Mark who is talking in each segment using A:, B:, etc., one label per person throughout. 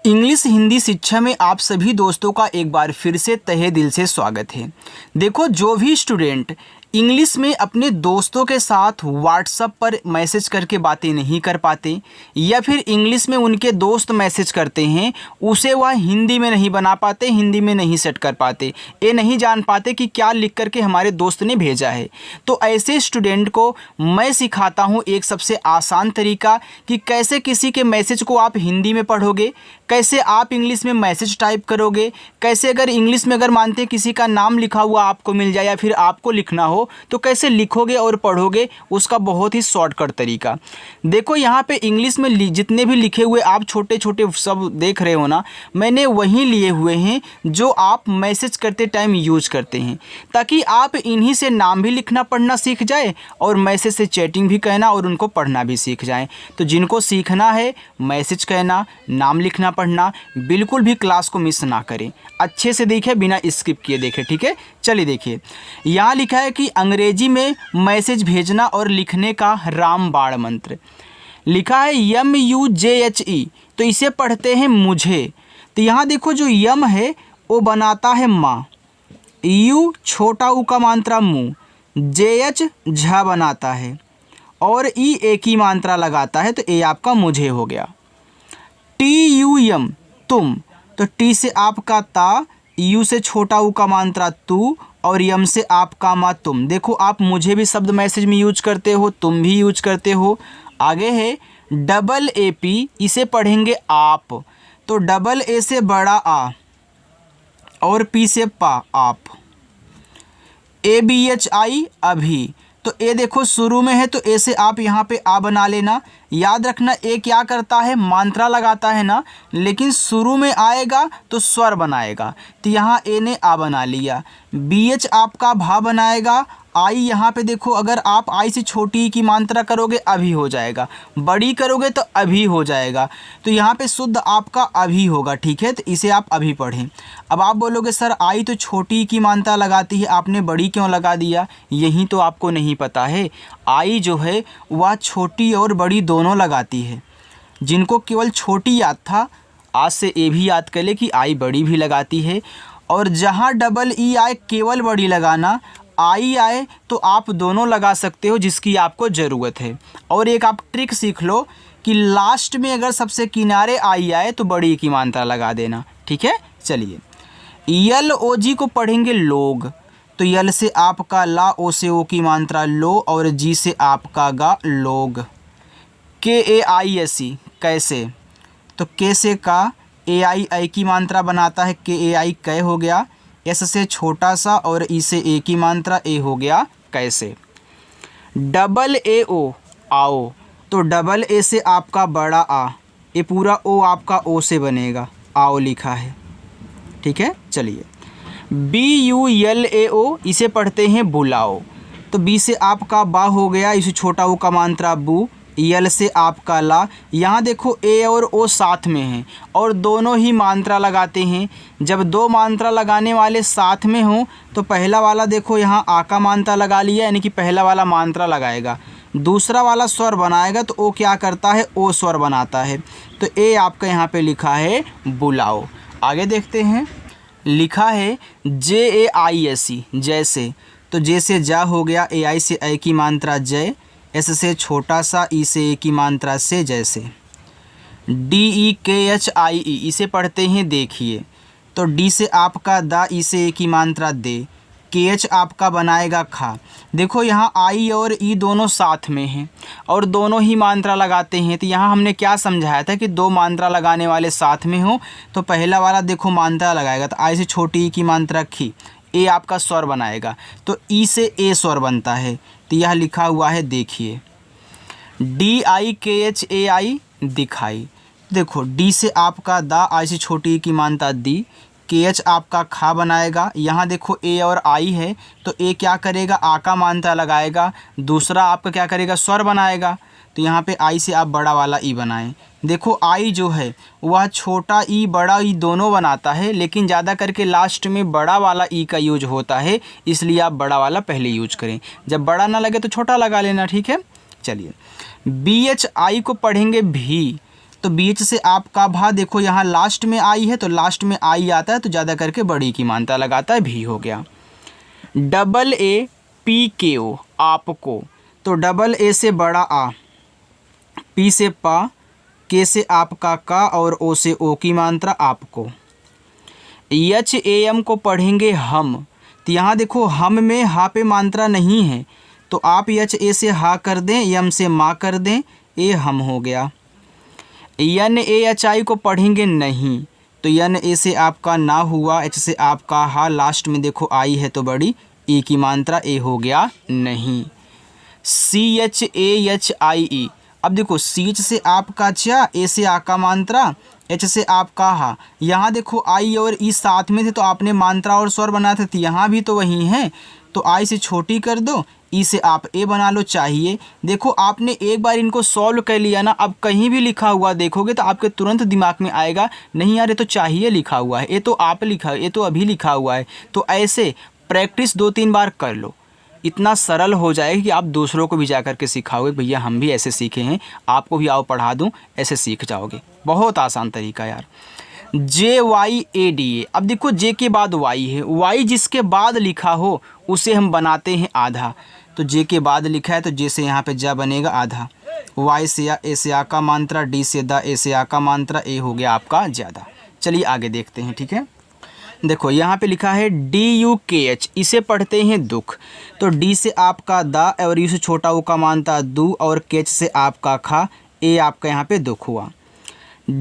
A: English Hindi शिक्षा में आप सभी दोस्तों का एक बार फिर से तहे दिल से स्वागत है। देखो, जो भी स्टूडेंट इंग्लिश में अपने दोस्तों के साथ व्हाट्सएप पर मैसेज करके बातें नहीं कर पाते या फिर इंग्लिश में उनके दोस्त मैसेज करते हैं उसे वह हिंदी में नहीं बना पाते, हिंदी में नहीं सेट कर पाते, ये नहीं जान पाते कि क्या लिख करके हमारे दोस्त ने भेजा है, तो ऐसे स्टूडेंट को मैं सिखाता हूँ एक सबसे आसान तरीका कि कैसे किसी के मैसेज को आप हिंदी में पढ़ोगे, कैसे आप इंग्लिश में मैसेज टाइप करोगे, कैसे अगर इंग्लिश में अगर मानते हैं किसी का नाम लिखा हुआ आपको मिल जाए या फिर आपको लिखना हो तो कैसे लिखोगे और पढ़ोगे, उसका बहुत ही शॉर्टकट तरीका। देखो, यहाँ पे इंग्लिश में जितने भी लिखे हुए आप छोटे छोटे सब देख रहे हो ना, मैंने वही लिए हुए हैं जो आप मैसेज करते टाइम यूज करते हैं, ताकि आप इन्हीं से नाम भी लिखना पढ़ना सीख जाए और मैसेज से चैटिंग भी कहना और उनको पढ़ना भी सीख जाएँ। तो जिनको सीखना है मैसेज कहना, नाम लिखना पढ़ना, बिल्कुल भी क्लास को मिस ना करें, अच्छे से देखें, बिना स्किप किए देखें। ठीक है, चलिए देखिए, यहाँ लिखा है कि अंग्रेजी में मैसेज भेजना और लिखने का रामबाण मंत्र लिखा है MUJHE, तो इसे पढ़ते हैं मुझे। तो यहाँ देखो, जो यम है वो बनाता है माँ, यू छोटा ऊ का मात्रा मुँह, JH झा बनाता है और ई एक ही मात्रा लगाता है, तो ए आपका मुझे हो गया। TUM तुम, तो टी से आपका ता, यू से छोटा ऊ का मात्रा तू और यम से आपका मा तुम। देखो, आप मुझे भी शब्द मैसेज में यूज करते हो, तुम भी यूज करते हो। आगे है AA, इसे पढ़ेंगे आप, तो AA से बड़ा आ और P से पा आप। ABHI अभी, तो ए देखो शुरू में है तो ए से आप यहाँ पे आ बना लेना। याद रखना, ए क्या करता है, मात्रा लगाता है ना, लेकिन शुरू में आएगा तो स्वर बनाएगा, तो यहाँ ए ने आ बना लिया। BH आपका भा बनाएगा। आई यहाँ पे देखो, अगर आप आई से छोटी की मात्रा करोगे अभी हो जाएगा, बड़ी करोगे तो अभी हो जाएगा, तो यहाँ पे शुद्ध आपका अभी होगा। ठीक है, तो इसे आप अभी पढ़ें। अब आप बोलोगे सर आई तो छोटी की मात्रा लगाती है, आपने बड़ी क्यों लगा दिया? यही तो आपको नहीं पता है, आई जो है वह छोटी और बड़ी दोनों लगाती है। जिनको केवल छोटी याद था, आज से ये भी याद कर ले कि आई बड़ी भी लगाती है। और जहाँ EE आए केवल बड़ी लगाना, आई आए तो आप दोनों लगा सकते हो जिसकी आपको ज़रूरत है। और एक आप ट्रिक सीख लो कि लास्ट में अगर सबसे किनारे आई आए तो बड़ी की मात्रा लगा देना। ठीक है, चलिए, LOG को पढ़ेंगे लोग, तो यल से आपका ला, ओ से ओ की मात्रा लो और जी से आपका गा लोग। KAISE कैसे, तो के से का, AI की मात्रा बनाता है, KAI कै हो गया। एस से छोटा सा और ई से ए की मात्रा ए हो गया कैसे। AAO आओ, तो AA से आपका बड़ा आ, ये पूरा ओ आपका ओ से बनेगा, आओ लिखा है। ठीक है, चलिए, BULAO, इसे पढ़ते हैं बुलाओ, तो बी से आपका बा हो गया, इसे छोटा ओ का मात्रा बू, यल से आपका ला। यहाँ देखो ए और ओ साथ में हैं और दोनों ही मात्रा लगाते हैं। जब दो मात्रा लगाने वाले साथ में हों तो पहला वाला देखो यहाँ आ का मात्रा लगा लिया, यानी कि पहला वाला मात्रा लगाएगा, दूसरा वाला स्वर बनाएगा तो ओ क्या करता है, ओ स्वर बनाता है, तो ए आपका यहाँ पे लिखा है बुलाओ। आगे देखते हैं, लिखा है JAISE जैसे, तो जे से जा हो गया, AI से ए की मात्रा जय, एस से छोटा सा, ई से ए की मात्रा से जैसे। DEKHIE, इसे पढ़ते हैं देखिए, तो डी से आपका दा, ई से ए की मात्रा दे, KH आपका बनाएगा खा। देखो यहाँ आई और ई दोनों साथ में हैं और दोनों ही मात्रा लगाते हैं, तो यहाँ हमने क्या समझाया था कि दो मात्रा लगाने वाले साथ में हो तो पहला वाला देखो मात्रा लगाएगा, तो आई से छोटी ई की मात्रा खी, ए आपका स्वर बनाएगा, तो ई से ए स्वर बनता है, तो यह लिखा हुआ है देखिए। DIKHAI दिखाई, देखो डी से आपका दा, आई से छोटी ई की मात्रा दी, KH आपका खा बनाएगा। यहाँ देखो ए और आई है तो ए क्या करेगा, आ का मात्रा लगाएगा, दूसरा आपका क्या करेगा, स्वर बनाएगा, तो यहाँ पे आई से आप बड़ा वाला ई बनाएं। देखो आई जो है वह छोटा ई बड़ा ई दोनों बनाता है, लेकिन ज़्यादा करके लास्ट में बड़ा वाला ई का यूज होता है, इसलिए आप बड़ा वाला पहले यूज करें, जब बड़ा ना लगे तो छोटा लगा लेना। ठीक है, चलिए, BHI को पढ़ेंगे भी, तो BH से आपका भा देखो यहाँ लास्ट में आई है तो लास्ट में आई आता है तो ज़्यादा करके बड़ी की मात्रा लगाता है, भी हो गया। AAPKO आपको, तो AA से बड़ा आ, P से पा, K से आपका का और O से ओ की मात्रा आपको। HAM को पढ़ेंगे हम, तो यहाँ देखो हम में हा पे मात्रा नहीं है तो आप HA से हा कर दें, यम से मा कर दें, ए हम हो गया। NAHI को पढ़ेंगे नहीं, तो NA से आपका ना हुआ, H से आपका हा, लास्ट में देखो आई है तो बड़ी ई की मात्रा ए हो गया नहीं। CHAHIE, अब देखो CH से आपका चा, ए से आ का मात्रा, H से आपका हा, यहाँ देखो आई और ई साथ में थे तो आपने मात्रा और स्वर बनाए थे, यहाँ भी तो वही है, तो आई से छोटी कर दो, ई से आप ए बना लो चाहिए। देखो आपने एक बार इनको सॉल्व कर लिया ना, अब कहीं भी लिखा हुआ देखोगे तो आपके तुरंत दिमाग में आएगा नहीं यार ये तो चाहिए लिखा हुआ है, ये तो आप लिखा है, ये तो अभी लिखा हुआ है। तो ऐसे प्रैक्टिस 2-3 बार कर लो, इतना सरल हो जाएगा कि आप दूसरों को भी जा कर के सिखाओगे, भैया हम भी ऐसे सीखे हैं, आपको भी आओ पढ़ा दूं, ऐसे सीख जाओगे। बहुत आसान तरीका यार। JYADA, अब देखो जे के बाद वाई है, वाई जिसके बाद लिखा हो उसे हम बनाते हैं आधा, तो जे के बाद लिखा है तो जे से यहाँ पे जा बनेगा आधा, वाई से या, ए से आ का मात्रा, डी से दा, ए से आ का मात्रा, ए हो गया आपका ज़्यादा। चलिए आगे देखते हैं, ठीक है। देखो यहाँ पे लिखा है DUKH, इसे पढ़ते हैं दुख, तो डी से आपका दा और यू से छोटा ऊ का मानता दू और केच से आपका खा, ए आपका यहाँ पे दुख हुआ।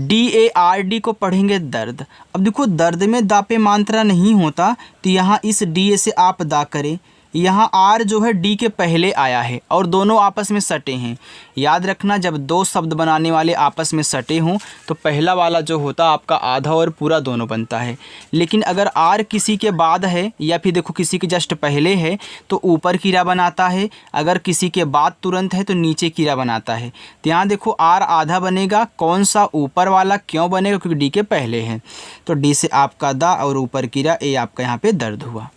A: DARD को पढ़ेंगे दर्द, अब देखो दर्द में दा पे मात्रा नहीं होता तो यहाँ इस DA से आप दा करें, यहाँ आर जो है डी के पहले आया है और दोनों आपस में सटे हैं। याद रखना जब दो शब्द बनाने वाले आपस में सटे हों तो पहला वाला जो होता आपका आधा और पूरा दोनों बनता है, लेकिन अगर आर किसी के बाद है या फिर देखो किसी के जस्ट पहले है तो ऊपर कीरा बनाता है, अगर किसी के बाद तुरंत है तो नीचे कीरा बनाता है। तो यहाँ देखो आर आधा बनेगा, कौन सा ऊपर वाला क्यों बनेगा क्योंकि डी के पहले है, तो डी से आपका दा और ऊपर कीरा ए आपका यहाँ पे दर्द हुआ।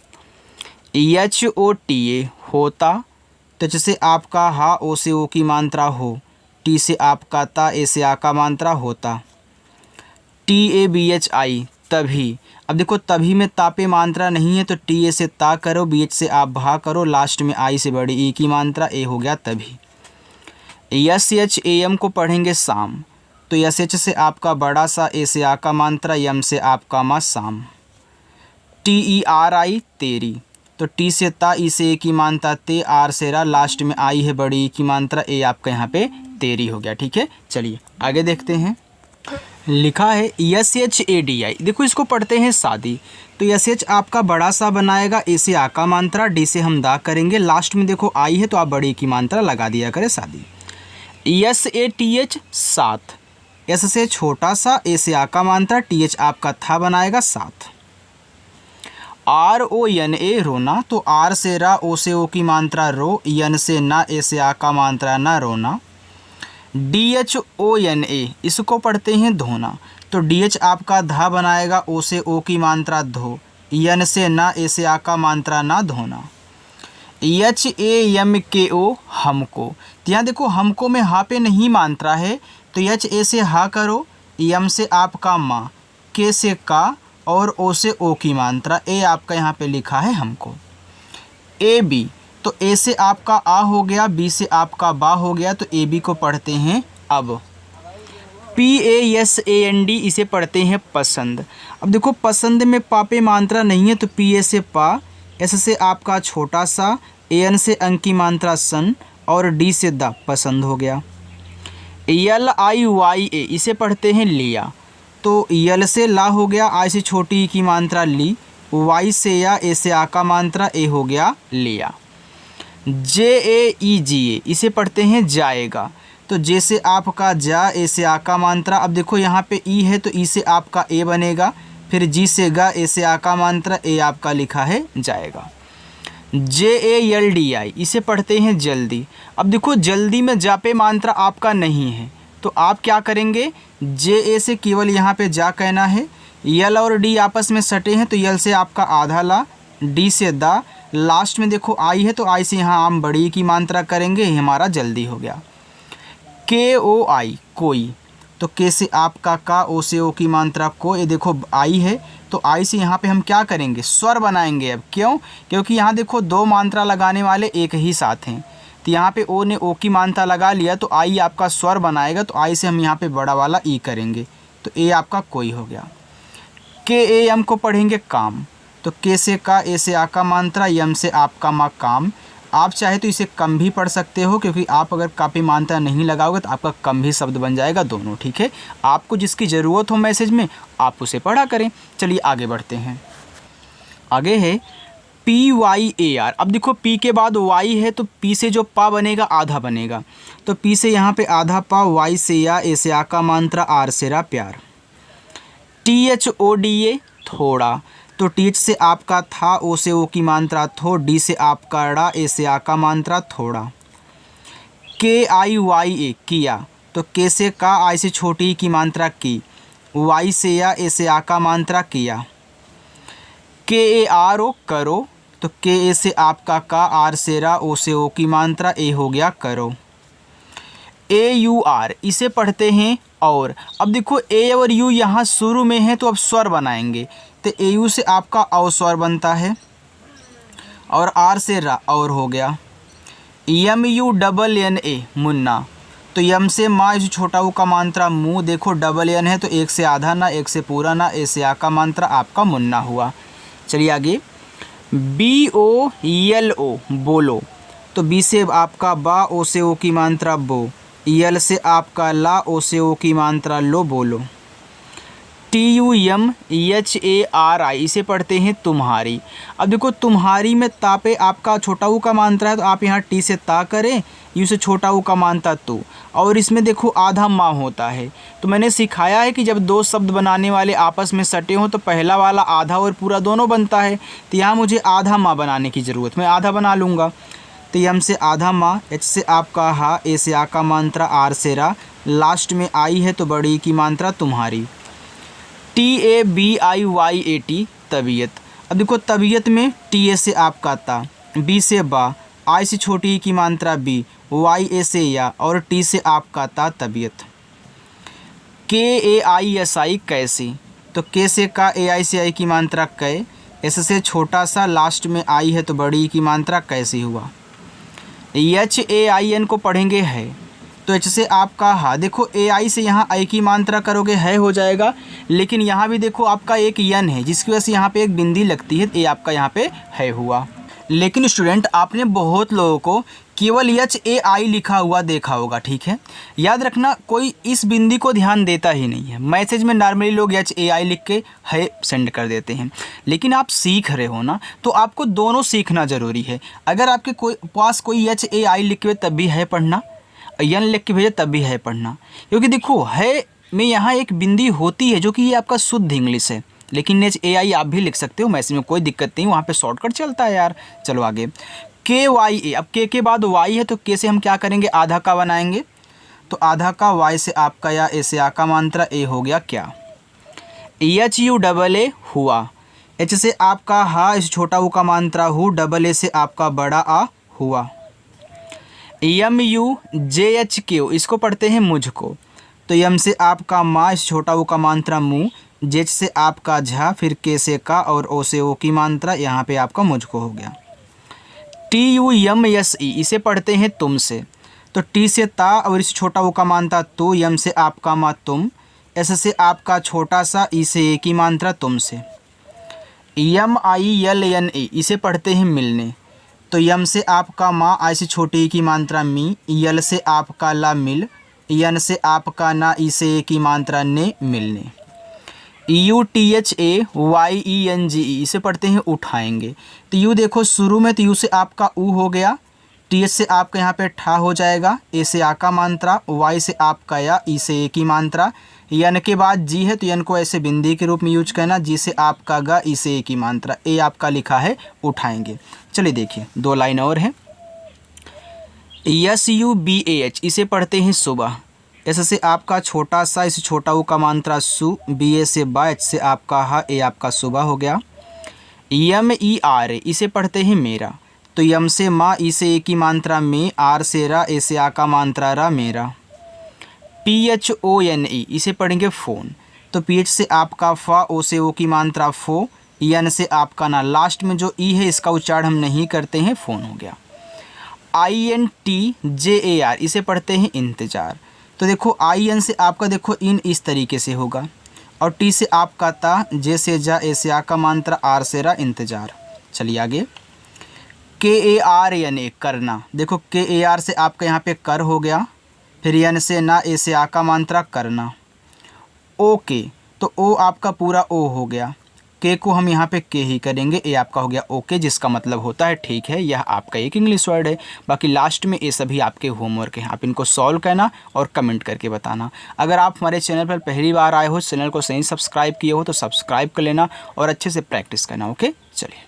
A: HOTA होता, तो जैसे आपका हा ओ से ओ की मात्रा हो, टी से आपका ता, ए से आ का मात्रा होता। TABHI तभी, अब देखो तभी में ता पे मात्रा नहीं है तो टी ए से ता करो, BH से आप भा करो, लास्ट में आई से बड़ी ई की मात्रा, ए हो गया तभी। SHAM को पढ़ेंगे शाम, तो SH से आपका बड़ा सा, ए से आ का मात्रा, यम से आपका मा शाम। TERI तेरी, तो टी से ता, ई से ए की मात्रा ते, आर से रा, लास्ट में आई है बड़ी ई की मात्रा, ए आपका यहाँ पे तेरी हो गया, ठीक है। चलिए आगे देखते हैं। लिखा है SHADI, देखो इसको पढ़ते हैं शादी, तो SH आपका बड़ा सा बनाएगा, ए से आ का मात्रा, डी से हम दा करेंगे, लास्ट में देखो आई है तो आप बड़ी की मात्रा लगा दिया करें शादी। SATH साथ, एस से छोटा सा, ए से आ का मात्रा, TH आपका था बनाएगा साथ। RONA रोना, तो आर से रा, ओ से ओ की मात्रा रो, यन से ना, ए से आ का मात्रा ना रोना। DHONA इसको पढ़ते हैं धोना, तो DH आपका धा बनाएगा, ओ से ओ की मात्रा धो, यन से ना, ए से आ का मात्रा ना धोना। HAMKO हमको, तो यहाँ देखो हमको में हा पे नहीं मात्रा है तो HA से हा करो, यम से आपका मा, के से का और ओ से ओ की मात्रा, ए आपका यहाँ पे लिखा है हमको। AB, तो ए से आपका आ हो गया, बी से आपका बा हो गया, तो AB को पढ़ते हैं अब। PASAND इसे पढ़ते हैं पसंद, अब देखो पसंद में पा पे मात्रा नहीं है तो PA से पा, एस से आपका छोटा सा, AN से अंक की मात्रा सन और डी से दा, पसंद हो गया। LIYA इसे पढ़ते हैं लिया, तो यल से ला हो गया, आई से छोटी की मात्रा ली, वाई से या, ए से आ का मात्रा, ए हो गया लिया। JAEGA इसे पढ़ते हैं जाएगा, तो जे से आपका जा, ए से आ का मात्रा, अब देखो यहाँ पे ई है तो ई से आपका ए बनेगा, फिर जी से गा, ए से आ का मात्रा, ए आपका लिखा है जाएगा। JALDI इसे पढ़ते हैं जल्दी, अब देखो जल्दी में जा पे मात्रा आपका नहीं है तो आप क्या करेंगे, JA से केवल यहाँ पे जा कहना है, यल और डी आपस में सटे हैं तो यल से आपका आधा ला, डी से दा, लास्ट में देखो आई है तो आई से यहाँ हम बड़ी की मात्रा करेंगे, हमारा जल्दी हो गया। KOI कोई, तो के से आपका का, ओ से ओ की मात्रा को, ये देखो आई है तो आई से यहाँ पे हम क्या करेंगे, स्वर बनाएंगे। अब क्यों, क्योंकि यहाँ देखो दो मात्रा लगाने वाले एक ही साथ हैं, तो यहाँ पे ओ ने ओ की मात्रा लगा लिया तो आई आपका स्वर बनाएगा, तो आई से हम यहाँ पे बड़ा वाला ई करेंगे, तो ए आपका कोई हो गया। के ए एम को पढ़ेंगे काम, तो के से का, ए से आ का मात्रा, यम से आपका मा काम। आप चाहे तो इसे कम भी पढ़ सकते हो, क्योंकि आप अगर कापी मात्रा नहीं लगाओगे तो आपका कम भी शब्द बन जाएगा, दोनों ठीक है। आपको जिसकी ज़रूरत हो मैसेज में आप उसे पढ़ा करें। चलिए आगे बढ़ते हैं। आगे है पी वाई ए आर। अब देखो पी के बाद वाई है तो पी से जो पा बनेगा आधा बनेगा, तो पी से यहाँ पे आधा पा, वाई से या, ए से आ का मात्रा, आर से रा प्यार। T H O D A थोड़ा, तो टी एच से आपका था, ओ से ओ की मात्रा थो, डी से आपका ड़ा, ए से आ का मात्रा थोड़ा। के आई वाई ए किया, तो के से का, आई से छोटी की मात्रा की, वाई से या, ए से आ का मात्रा किया। के ए आर ओ करो, तो के ए से आपका का, आर से रा, ओ से ओ की मात्रा, ए हो गया करो। ए यू आर इसे पढ़ते हैं और। अब देखो ए और यू यहाँ शुरू में है तो अब स्वर बनाएंगे, तो ए यू से आपका औ स्वर बनता है और आर से रा और हो गया। M U double N A Munna, तो यम से माँ, इस छोटा ऊ का मात्रा मुँह, देखो डबल एन है तो एक से आधा ना, एक से पूरा ना, ए से आ का मात्रा आपका मुन्ना हुआ। चलिए आगे, बी ओ यल ओ बोलो, तो बी से आपका बा, ओ से ओ की मात्रा बो, यल से आपका ला, ओ से ओ की मात्रा लो बोलो। T U M H A R I इसे पढ़ते हैं तुम्हारी। अब देखो तुम्हारी में ता पे आपका छोटा ऊ का मात्रा है तो आप यहाँ टी से ता करें, यू से छोटा ऊ का मात्रा तू, और इसमें देखो आधा माँ होता है। तो मैंने सिखाया है कि जब दो शब्द बनाने वाले आपस में सटे हों तो पहला वाला आधा और पूरा दोनों बनता है, तो यहाँ मुझे आधा माँ बनाने की ज़रूरत, मैं आधा बना लूँगा। तो यम से आधा माँ, एच से आपका हा, ए से आ का मात्रा, आर से रा, लास्ट में आई है तो बड़ी की मात्रा तुम्हारी। T A B I Y A T तबीयत। अब देखो तबीयत में टी ए से आपका ता, बी से बा, आई से छोटी की मात्रा बी, वाई ए से या, और टी से आपका ता तबीयत। के ए आई एस आई कैसी, तो के से का, ए आई से आई की मात्रा कै, एस से छोटा सा, लास्ट में आई है तो बड़ी की मात्रा कैसी हुआ। एच ए आई एन को पढ़ेंगे है, तो एच से आपका हा, देखो ए आई से यहाँ आई की मात्रा करोगे है हो जाएगा, लेकिन यहाँ भी देखो आपका एक यन है जिसकी वजह से यहाँ पे एक बिंदी लगती है, ये आपका यहाँ पे है हुआ। लेकिन स्टूडेंट आपने बहुत लोगों को केवल एच ए आई लिखा हुआ देखा होगा, ठीक है। याद रखना कोई इस बिंदी को ध्यान देता ही नहीं है। मैसेज में नॉर्मली लोग एच ए आई लिख के है सेंड कर देते हैं, लेकिन आप सीख रहे हो ना, तो आपको दोनों सीखना ज़रूरी है। अगर आपके पास कोई एच ए आई लिख के तब भी है पढ़ना, यन लिख के भेजे तब भी है पढ़ना, क्योंकि देखो है में यहाँ एक बिंदी होती है जो कि ये आपका शुद्ध इंग्लिश है, लेकिन एच ए आई आप भी लिख सकते हो, मैसेज में कोई दिक्कत नहीं, वहाँ पे शॉर्टकट चलता है यार। चलो आगे, के वाई ए। अब के बाद वाई है तो के से हम क्या करेंगे, आधा का बनाएंगे, तो आधा का, वाई से आपका या, ए से आ का मात्रा, ए हो गया क्या। एच यू डबल ए हुआ, एच से आपका हा, इस छोटा ऊ का मात्रा हु, डबल ए से आपका बड़ा आ हुआ। यम यू जे एच क्यू इसको पढ़ते हैं मुझको, तो यम से आपका माँ, इस छोटा ऊ का मात्रा मुँह, जेच से आपका झा, फिर के से का, और ओ से ओ की मात्रा, यहाँ पे आपका मुझको हो गया। T U M S E इसे पढ़ते हैं तुमसे, तो टी से ता, और इस छोटा ऊ का मात्रा तू, यम से आपका माँ तुम, एस से आपका छोटा सा, ई से ए की मात्रा तुमसे। यम आई एल एन ए इसे पढ़ते हैं मिलने, तो यम से आपका माँ, आई से छोटी की मात्रा मी, यल से आपका ला मिल, यन से आपका ना, ई से ए की मात्रा ने मिलने। U T H A Y E N G E इसे पढ़ते हैं उठाएंगे, तो यू देखो शुरू में, तो यू से आपका ऊ हो गया, टी एच से आपका यहाँ पे ठा हो जाएगा, ए से आ का मात्रा, वाई से आपका या, ई से ए की मात्रा, यन के बाद जी है तो यन को ऐसे बिंदी के रूप में यूज करना, जी से आपका गा, ई से ए की मात्रा, ए आपका लिखा है उठाएंगे। चलिए देखिए दो लाइन और है। S U B A H इसे पढ़ते हैं सुबह, एस से आपका छोटा सा, इस छोटा ऊ का मात्रा सु, बी ए से बा, एच से आपका हा, ए आपका सुबह हो गया। यम ई आर ए इसे पढ़ते हैं मेरा, तो यम से माँ, ई से ए की मात्रा में, आर से रा, ए से आ का मात्रा रा मेरा। PHONE, इसे पढ़ेंगे फ़ोन। तो PH से आपका फ़ा, O से O की मात्रा फो, N से आपका ना, लास्ट में जो ई है इसका उच्चारण हम नहीं करते हैं, फ़ोन हो गया। INTJAR, इसे पढ़ते हैं इंतज़ार। तो देखो IN से आपका देखो इन इस तरीके से होगा, और T से आपका ता, जे से जा, ए से आ का मात्रा, आर से रा, इंतज़ार। चलिए आगे। KARNA, करना। देखो KAR से आपका यहाँ पे कर हो गया, फिर N से ना, ए से आ का मात्रा, करना। ओके, तो ओ आपका पूरा ओ हो गया, के को हम यहाँ पे के ही करेंगे, ए आपका हो गया ओके, जिसका मतलब होता है ठीक है, यह आपका एक इंग्लिश वर्ड है। बाकी लास्ट में ये सभी आपके होमवर्क हैं, आप इनको सॉल्व करना और कमेंट करके बताना। अगर आप हमारे चैनल पर पहली बार आए हो, चैनल को सही सब्सक्राइब किए हो तो सब्सक्राइब कर लेना और अच्छे से प्रैक्टिस करना। ओके, चलिए।